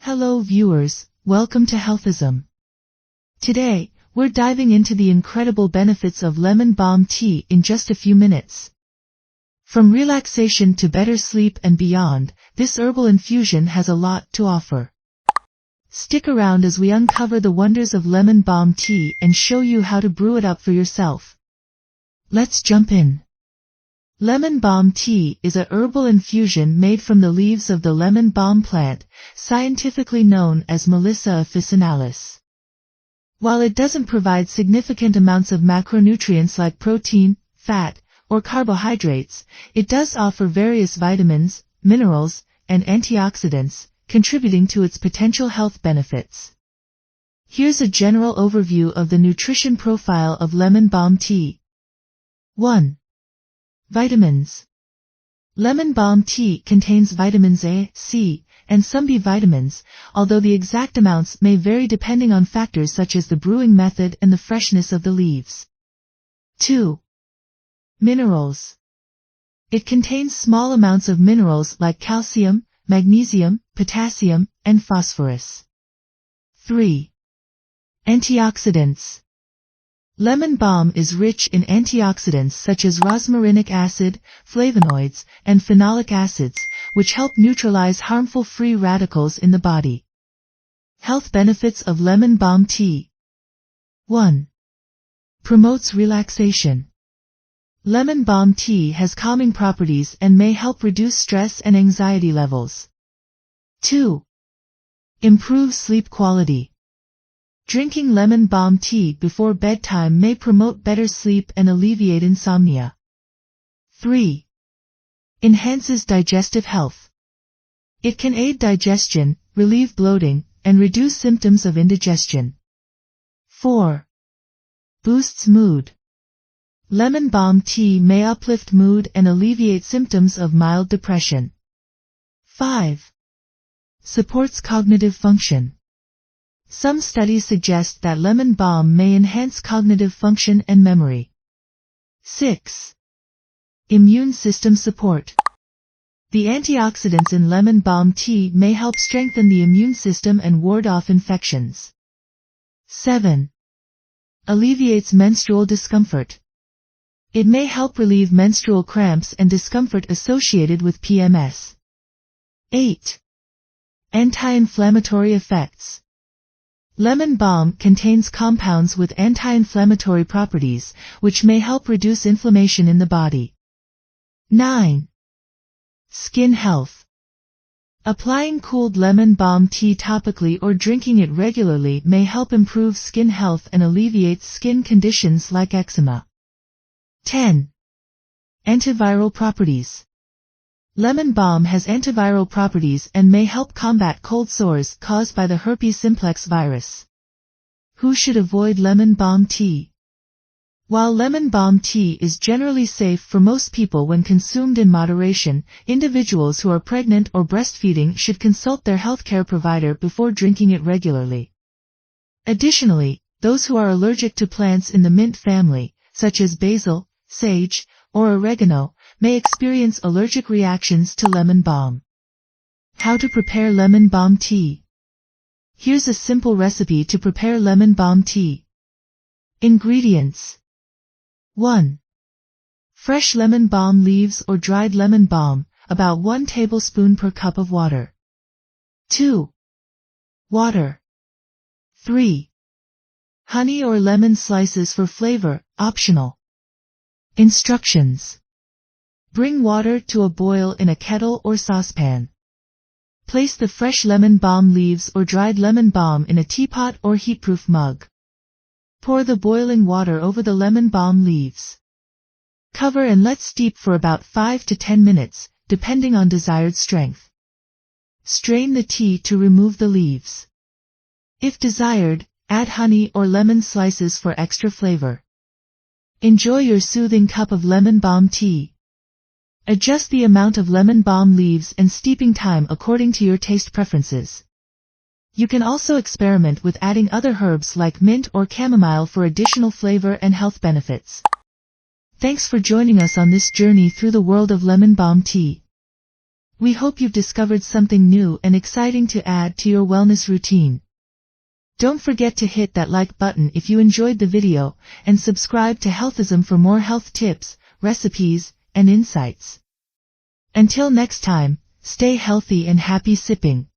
Hello viewers, welcome to Healthism. Today, we're diving into the incredible benefits of lemon balm tea in just a few minutes. From relaxation to better sleep and beyond, this herbal infusion has a lot to offer. Stick around as we uncover the wonders of lemon balm tea and show you how to brew it up for yourself. Let's jump in. Lemon balm tea is a herbal infusion made from the leaves of the lemon balm plant, scientifically known as Melissa officinalis. While it doesn't provide significant amounts of macronutrients like protein, fat, or carbohydrates, it does offer various vitamins, minerals, and antioxidants, contributing to its potential health benefits. Here's a general overview of the nutrition profile of lemon balm tea. 1. Vitamins. Lemon balm tea contains vitamins A, C, and some B vitamins, although the exact amounts may vary depending on factors such as the brewing method and the freshness of the leaves. 2. Minerals. It contains small amounts of minerals like calcium, magnesium, potassium, and phosphorus. 3. Antioxidants. Lemon balm is rich in antioxidants such as rosmarinic acid, flavonoids, and phenolic acids, which help neutralize harmful free radicals in the body. Health benefits of lemon balm tea. 1. Promotes relaxation. Lemon balm tea has calming properties and may help reduce stress and anxiety levels. 2. Improves sleep quality. Drinking lemon balm tea before bedtime may promote better sleep and alleviate insomnia. 3. Enhances digestive health. It can aid digestion, relieve bloating, and reduce symptoms of indigestion. 4. Boosts mood. Lemon balm tea may uplift mood and alleviate symptoms of mild depression. 5. Supports cognitive function. Some studies suggest that lemon balm may enhance cognitive function and memory. 6. Immune system support. The antioxidants in lemon balm tea may help strengthen the immune system and ward off infections. 7. Alleviates menstrual discomfort. It may help relieve menstrual cramps and discomfort associated with PMS. 8. Anti-inflammatory effects. Lemon balm contains compounds with anti-inflammatory properties, which may help reduce inflammation in the body. 9. Skin health. Applying cooled lemon balm tea topically or drinking it regularly may help improve skin health and alleviate skin conditions like eczema. 10. Antiviral properties. Lemon balm has antiviral properties and may help combat cold sores caused by the herpes simplex virus. Who should avoid lemon balm tea? While lemon balm tea is generally safe for most people when consumed in moderation, individuals who are pregnant or breastfeeding should consult their healthcare provider before drinking it regularly. Additionally, those who are allergic to plants in the mint family, such as basil, sage, or oregano, may experience allergic reactions to lemon balm. How to prepare lemon balm tea? Here's a simple recipe to prepare lemon balm tea. Ingredients. 1. Fresh lemon balm leaves or dried lemon balm, about 1 tablespoon per cup of water. 2. Water. 3. Honey or lemon slices for flavor, optional. Instructions. Bring water to a boil in a kettle or saucepan. Place the fresh lemon balm leaves or dried lemon balm in a teapot or heatproof mug. Pour the boiling water over the lemon balm leaves. Cover and let steep for about 5 to 10 minutes, depending on desired strength. Strain the tea to remove the leaves. If desired, add honey or lemon slices for extra flavor. Enjoy your soothing cup of lemon balm tea. Adjust the amount of lemon balm leaves and steeping time according to your taste preferences. You can also experiment with adding other herbs like mint or chamomile for additional flavor and health benefits. Thanks for joining us on this journey through the world of lemon balm tea. We hope you've discovered something new and exciting to add to your wellness routine. Don't forget to hit that like button if you enjoyed the video, and subscribe to Healthism for more health tips, recipes, and insights. Until next time, stay healthy and happy sipping.